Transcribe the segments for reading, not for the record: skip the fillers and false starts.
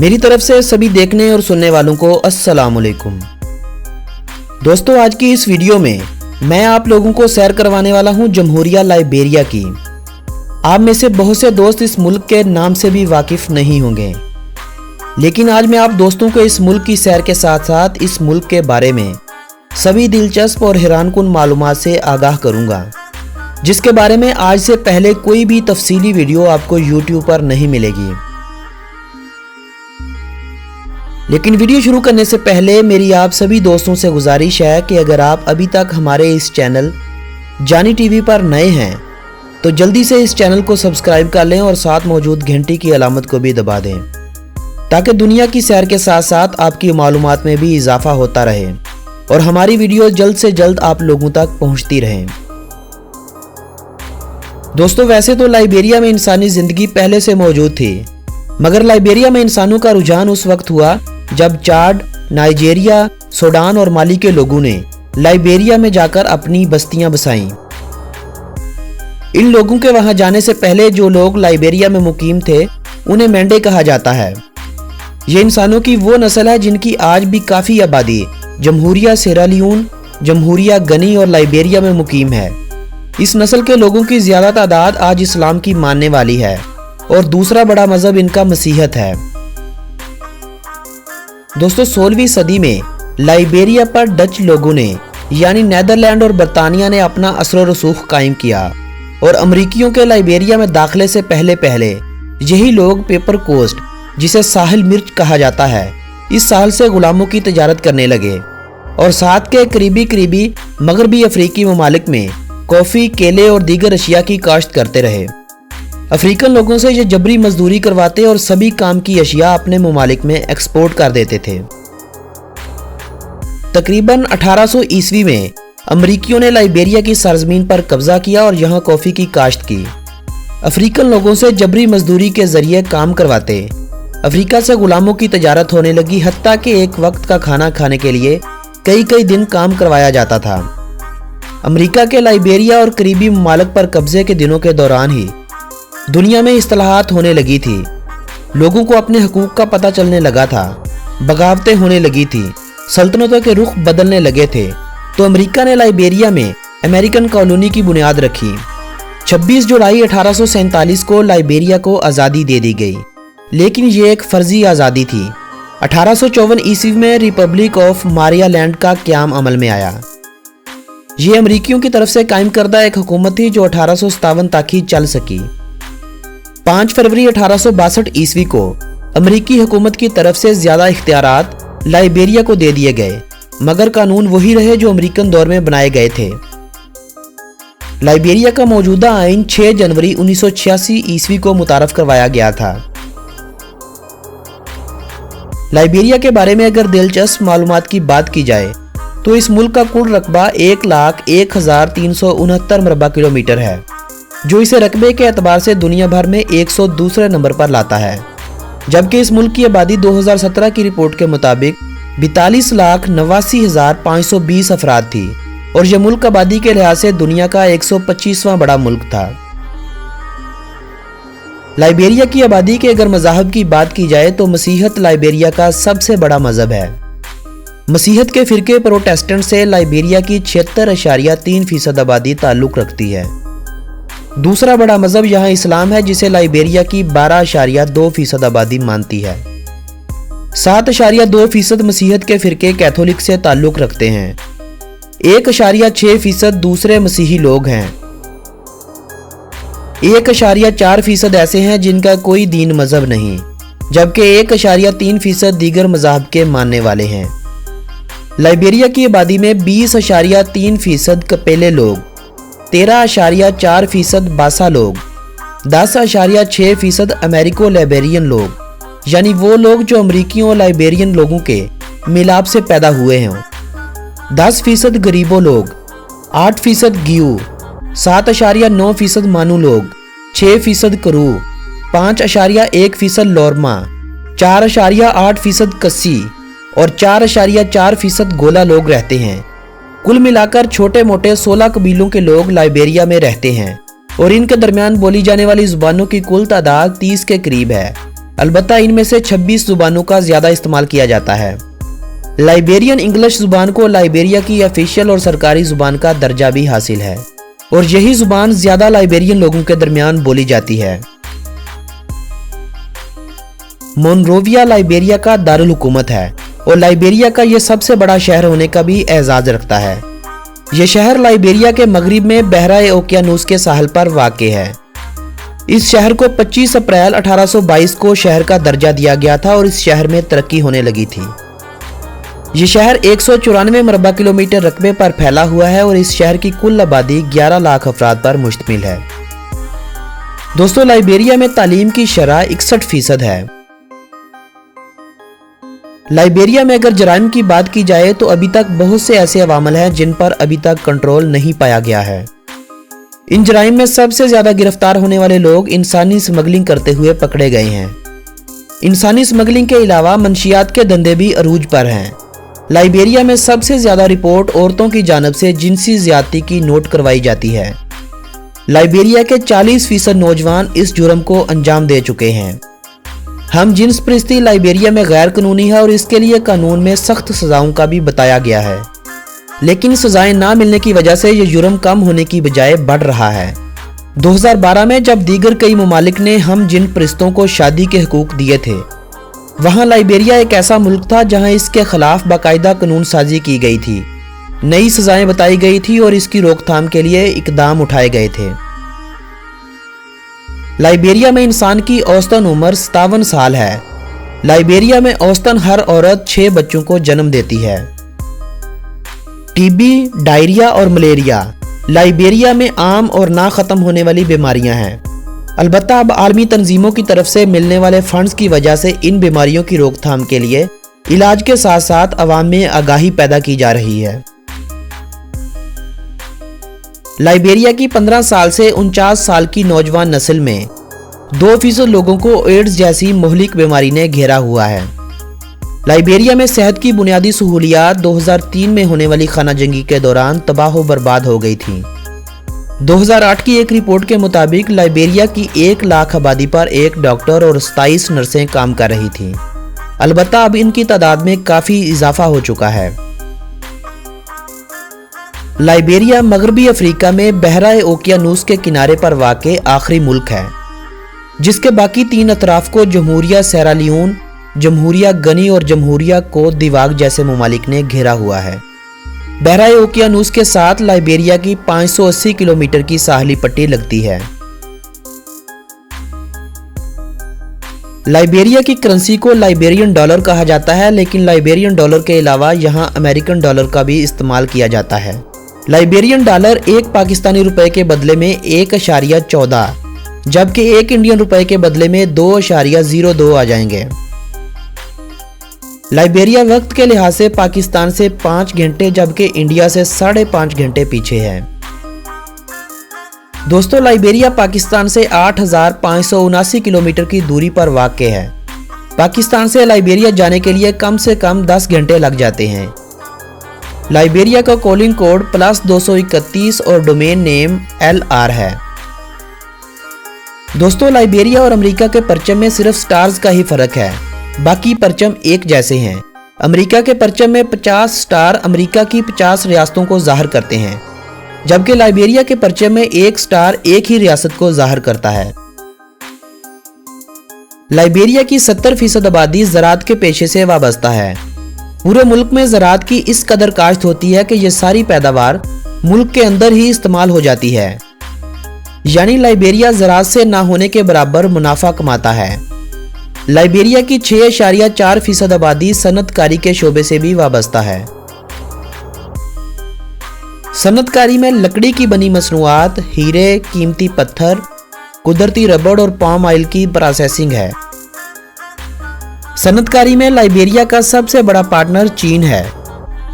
मेरी तरफ से सभी देखने और सुनने वालों को अस्सलाम वालेकुम। दोस्तों, आज की इस वीडियो में मैं आप लोगों को सैर करवाने वाला हूं जमहूरिया लाइबेरिया की। आप में से बहुत से दोस्त इस मुल्क के नाम से भी वाकिफ नहीं होंगे, लेकिन आज मैं आप दोस्तों को इस मुल्क की सैर के साथ साथ इस मुल्क के बारे में सभी दिलचस्प और हैरानकुन मालूमात से आगाह करूंगा, जिसके बारे में आज से पहले कोई भी तफसीली वीडियो आपको YouTube पर नहीं मिलेगी। लेकिन वीडियो शुरू करने से पहले मेरी आप सभी दोस्तों से गुजारिश है कि अगर आप अभी तक हमारे इस चैनल जानी टीवी पर नए हैं तो जल्दी से इस चैनल को सब्सक्राइब कर लें और साथ मौजूद घंटी की अलामत को भी दबा दें, ताकि दुनिया की सैर के साथ साथ आपकी मालूमात में भी इजाफा होता रहे और हमारी वीडियो जल्द से जल्द आप लोगों तक पहुंचती रहे। दोस्तों, वैसे तो लाइबेरिया में इंसानी जिंदगी पहले से मौजूद थी, मगर लाइबेरिया में इंसानों का रुझान उस वक्त हुआ जब चाड, नाइजीरिया, सूडान और माली के लोगों ने लाइबेरिया में जाकर अपनी बस्तियां बसाईं। इन लोगों के वहां जाने से पहले जो लोग लाइबेरिया में मुकीम थे उन्हें मेंढे कहा जाता है। ये इंसानों की वो नस्ल है जिनकी आज भी काफ़ी आबादी जमहूरिया सेरालियोन, जमहूरिया गनी और लाइबेरिया में मुकीम है। इस नस्ल के लोगों की ज़्यादा तादाद आज इस्लाम की मानने वाली है और दूसरा बड़ा मजहब इनका मसीहत है। दोस्तों, 16वीं सदी में लाइबेरिया पर डच लोगों ने यानी नीदरलैंड और बरतानिया ने अपना असर और रसूख कायम किया और अमरीकियों के लाइबेरिया में दाखिले से पहले पहले यही लोग पेपर कोस्ट, जिसे साहिल मिर्च कहा जाता है, इस साल से गुलामों की तजारत करने लगे और साथ के करीबी मगरबी अफ्रीकी ममालिक में कॉफ़ी, केले और दीगर अशिया की काश्त करते रहे। अफ्रीकन लोगों से ये जबरी मजदूरी करवाते और सभी काम की अशिया अपने ममालिक में एक्सपोर्ट कर देते थे। तकरीबन 1800 ईस्वी में अमरीकियों ने लाइबेरिया की सरजमीन पर कब्जा किया और यहाँ कॉफ़ी की काश्त की। अफ्रीकन लोगों से जबरी मजदूरी के जरिए काम करवाते अफ्रीका से गुलामों की तजारत होने लगी, हत्ता कि एक वक्त का खाना खाने के लिए कई दिन काम करवाया जाता था। अमेरिका के लाइबेरिया और करीबी ममालिक पर कब्जे के दिनों के दौरान ही दुनिया में इस्तिलाहात होने लगी थी। लोगों को अपने हकूक का पता चलने लगा था, बगावतें होने लगी थी, सल्तनतों के रुख बदलने लगे थे। तो अमेरिका ने लाइबेरिया में अमेरिकन कॉलोनी की बुनियाद रखी। 26 जुलाई 1847 को लाइबेरिया को आज़ादी दे दी गई, लेकिन ये एक फर्जी आज़ादी थी। 1854 ईस्वी में रिपब्लिक ऑफ मारियालैंड का क़याम अमल में आया। ये अमरीकियों की तरफ से कायम करदा एक हुकूमत थी जो 1857 तक ही चल सकी। 5 फरवरी 1862 ईस्वी को अमरीकी हुकूमत की तरफ से ज़्यादा इख्तियारात लाइबेरिया को दे दिए गए, मगर कानून वही रहे जो अमरीकन दौर में बनाए गए थे। लाइबेरिया का मौजूदा आइन 6 जनवरी 1986 ईस्वी को मुतारफ करवाया गया था। लाइबेरिया के बारे में अगर दिलचस्प मालूमात की बात की जाए तो इस मुल्क का कुल रकबा 1,01,369 मरबा किलोमीटर है, जो इसे रकबे के एतबार से दुनिया भर में 102 नंबर पर लाता है। जबकि इस मुल्क की आबादी 2017 की रिपोर्ट के मुताबिक 42,89,520 अफराद थी और यह मुल्क आबादी के लिहाज से दुनिया का 125वां बड़ा मुल्क था। लाइबेरिया की आबादी के अगर मज़ाहब की बात की जाए तो मसीहत लाइबेरिया का सबसे बड़ा मजहब है। मसीहत के फ़िरके प्रोटेस्टेंट से लाइबेरिया की 76.3% आबादी ताल्लुक़ रखती है। दूसरा बड़ा मजहब यहाँ इस्लाम है, जिसे लाइबेरिया की 12.2% आबादी मानती है। 7.2% मसीहत के फ़िरके कैथोलिक से ताल्लुक़ रखते हैं। 1.6% दूसरे मसीही लोग हैं। 1.4% ऐसे हैं जिनका कोई दीन मजहब नहीं, जबकि 1.3% दीगर मज़ाहब के मानने वाले हैं। लाइबेरिया की आबादी में 20.3% कपेले लोग, 13.4% बासा लोग, 10.6% अमेरिको लाइबेरियन लोग, यानी वो लोग जो अमरीकियों और लाइबेरियन लोगों के मिलाप से पैदा हुए हैं, 10% गरीबों लोग, 8% गियू, 7.9% मानू लोग, 6% करू, 5.1% लोरमा, 4.8% कस्सी और 4.4% गोला लोग रहते हैं। कुल मिलाकर छोटे मोटे 16 कबीलों के लोग लाइबेरिया में रहते हैं और इनके दरमियान बोली जाने वाली जुबानों की कुल तादाद 30 के करीब है। अलबत्ता इनमें से 26 जुबानों का ज्यादा इस्तेमाल किया जाता है। लाइबेरियन इंग्लिश जुबान को लाइबेरिया की ऑफिशियल और सरकारी जुबान का दर्जा भी हासिल है और यही जुबान ज्यादा लाइबेरियन लोगों के दरमियान बोली जाती है। मोनरोविया लाइबेरिया का दारुल हुकूमत है और लाइबेरिया का यह सबसे बड़ा शहर होने का भी एजाज रखता है। यह शहर लाइबेरिया के मगरिब में बहरा ओकियानूस के साहल पर वाक़ है। इस शहर को 25 अप्रैल 1822 को शहर का दर्जा दिया गया था और इस शहर में तरक्की होने लगी थी। ये शहर 194 मरबा किलोमीटर रकबे पर फैला हुआ है और इस शहर की कुल आबादी 11 लाख अफराद पर मुश्तमिल है। दोस्तों, लाइबेरिया में तालीम की शरह 61% है। लाइबेरिया में अगर जराइम की बात की जाए तो अभी तक बहुत से ऐसे अवामल हैं जिन पर अभी तक कंट्रोल नहीं पाया गया है। इन जराइम में सबसे ज्यादा गिरफ्तार होने वाले लोग इंसानी स्मगलिंग करते हुए पकड़े गए हैं। इंसानी स्मगलिंग के अलावा मंशियात के धंधे भी अरूज पर हैं। लाइबेरिया में सबसे ज्यादा रिपोर्ट औरतों की जानिब से जिनसी ज्यादती की नोट करवाई जाती है। लाइबेरिया के 40% नौजवान इस जुर्म को अंजाम दे चुके हैं। हम जिन्स परस्ती लाइबेरिया में गैर कानूनी है और इसके लिए कानून में सख्त सजाओं का भी बताया गया है, लेकिन सजाएं ना मिलने की वजह से यह जुर्म कम होने की बजाय बढ़ रहा है। 2012 में जब दीगर कई ममालिक ने हम जिन परिस्तों को शादी के हुकूक दिए थे, वहां लाइबेरिया एक ऐसा मुल्क था जहां इसके खिलाफ बाकायदा कानून साजी की गई थी, नई सजाएं बताई गई थी और इसकी रोकथाम के लिए इकदाम उठाए गए थे। लाइबेरिया में इंसान की औसतन उम्र 57 साल है। लाइबेरिया में औसतन हर औरत 6 बच्चों को जन्म देती है। टीबी, डायरिया और मलेरिया लाइबेरिया में आम और ना खत्म होने वाली बीमारियां हैं। अलबत्ता अब आलमी तंजीमों की तरफ से मिलने वाले फंड्स की वजह से इन बीमारियों की रोकथाम के लिए इलाज के साथ साथ अवाम में आगाही पैदा की जा रही है। लाइबेरिया की 15 साल से 49 साल की नौजवान नस्ल में 2% लोगों को एड्स जैसी मोहलिक बीमारी ने घेरा हुआ है। लाइबेरिया में सेहत की बुनियादी सहूलियात 2003 में होने वाली खाना जंगी के दौरान तबाह व बर्बाद हो गई थी। 2008 की एक रिपोर्ट के मुताबिक लाइबेरिया की 1 लाख आबादी पर 1 डॉक्टर और 27 नर्सें काम कर रही थीं। अलबत्ता अब इनकी तादाद में काफ़ी इजाफा हो चुका है। लाइबेरिया मगरबी अफ्रीका में बहरा ओकियानूस के किनारे पर वाक़े आखिरी मुल्क है, जिसके बाकी 3 अतराफ को जमहूरिया सेरा लियोन, जमहूरिया गनी और जमहूरिया कोत दिवाग जैसे ममालिक ने घेरा हुआ है। बहरा ओकियानूस के साथ लाइबेरिया की 580 किलोमीटर की साहली पट्टी लगती है। लाइबेरिया की करेंसी को लाइबेरियन डॉलर कहा जाता है, लेकिन लाइबेरियन डॉलर के अलावा यहां अमेरिकन डॉलर का भी इस्तेमाल किया जाता है। लाइबेरियन डॉलर एक पाकिस्तानी रुपए के बदले में 1.14, जबकि एक इंडियन रुपए के बदले में 2.02 आ जाएंगे। लाइबेरिया वक्त के लिहाज से पाकिस्तान से 5 घंटे जबकि इंडिया से 5.5 घंटे पीछे है। दोस्तों, लाइबेरिया पाकिस्तान से 8,579 किलोमीटर की दूरी पर वाक़ है। पाकिस्तान से लाइबेरिया जाने के लिए कम से कम 10 घंटे लग जाते हैं। लाइबेरिया का कॉलिंग कोड +231 और डोमेन नेम LR है। दोस्तों, लाइबेरिया और अमेरिका के परचम में सिर्फ स्टार्स का ही फर्क है, बाकी परचम एक जैसे हैं। अमेरिका के परचम में 50 स्टार अमेरिका की 50 रियासतों को जाहिर करते हैं, जबकि लाइबेरिया के परचम में 1 स्टार एक ही रियासत को जाहिर करता है। लाइबेरिया की 70% आबादी ज़राअत के पेशे से वाबस्ता है। पूरे मुल्क में ज़राअत की इस कदर काश्त होती है कि यह सारी पैदावार मुल्क के अंदर ही इस्तेमाल हो जाती है, यानी लाइबेरिया ज़राअत से ना होने के बराबर मुनाफा कमाता है। लाइबेरिया की 6.4% आबादी सनतकारी के शोबे से भी वाबस्ता है। सनतकारी में लकड़ी की बनी मसनूआत, हीरे, कीमती पत्थर, कुदरती रबड़ और पाम ऑयल की प्रोसेसिंग है। सनतकारी में लाइबेरिया का सबसे बड़ा पार्टनर चीन है।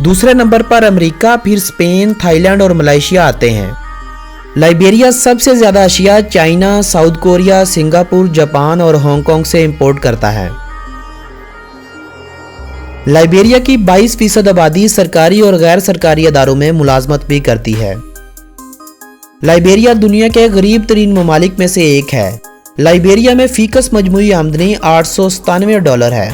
दूसरे नंबर पर अमेरिका, फिर स्पेन, थाईलैंड और मलेशिया आते हैं। लाइबेरिया सबसे ज्यादा अशिया China, south Korea, Singapore, Japan और हांगकांग से इंपोर्ट करता है। लाइबेरिया की 22% आबादी सरकारी और गैर सरकारी अदारों में मुलाजमत भी करती है। लाइबेरिया दुनिया के गरीब तरीन ममालिक में से एक है। लाइबेरिया में फीकस मजमूई आमदनी $897 है।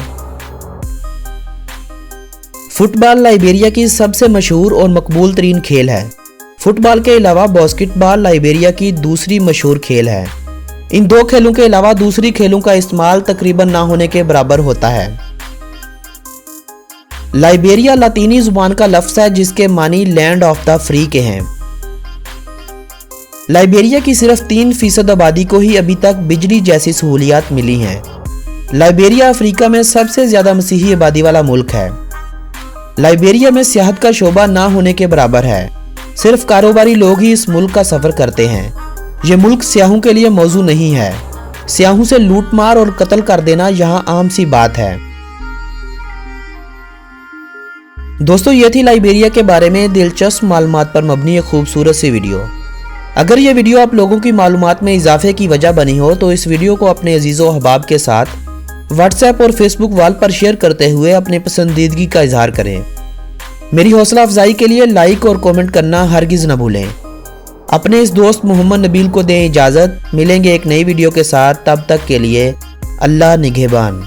फुटबॉल लाइबेरिया की सबसे मशहूर और मकबूल तरीन खेल है। फुटबॉल के अलावा बास्केटबॉल लाइबेरिया की दूसरी मशहूर खेल है। इन दो खेलों के अलावा दूसरी खेलों का इस्तेमाल तकरीबन ना होने के बराबर होता है। लाइबेरिया लातीनी जुबान का लफ्ज़ है जिसके मानी लैंड ऑफ द फ्री के हैं। लाइबेरिया की सिर्फ 3% आबादी को ही अभी तक बिजली जैसी सहूलियात मिली हैं। लाइबेरिया अफ्रीका में सबसे ज़्यादा मसीही आबादी वाला मुल्क है। लाइबेरिया में सियाहत का शोबा ना होने के बराबर है। सिर्फ कारोबारी लोग ही इस मुल्क का सफ़र करते हैं। ये मुल्क सियाहों के लिए मौजू नहीं है। सियाहों से लूटमार और कत्ल कर देना यहाँ आम सी बात है। दोस्तों, ये थी लाइबेरिया के बारे में दिलचस्प मालूमात पर मबनी एक खूबसूरत सी वीडियो। अगर ये वीडियो आप लोगों की मालूमात में इजाफे की वजह बनी हो तो इस वीडियो को अपने अजीज़ों अहबाब के साथ व्हाट्सएप और फेसबुक वॉल पर शेयर करते हुए अपनी पसंदीदगी का इजहार करें। मेरी हौसला अफजाई के लिए लाइक और कमेंट करना हरगिज़ न भूलें। अपने इस दोस्त मोहम्मद नबील को दें इजाज़त। मिलेंगे एक नई वीडियो के साथ, तब तक के लिए अल्लाह निगहबान।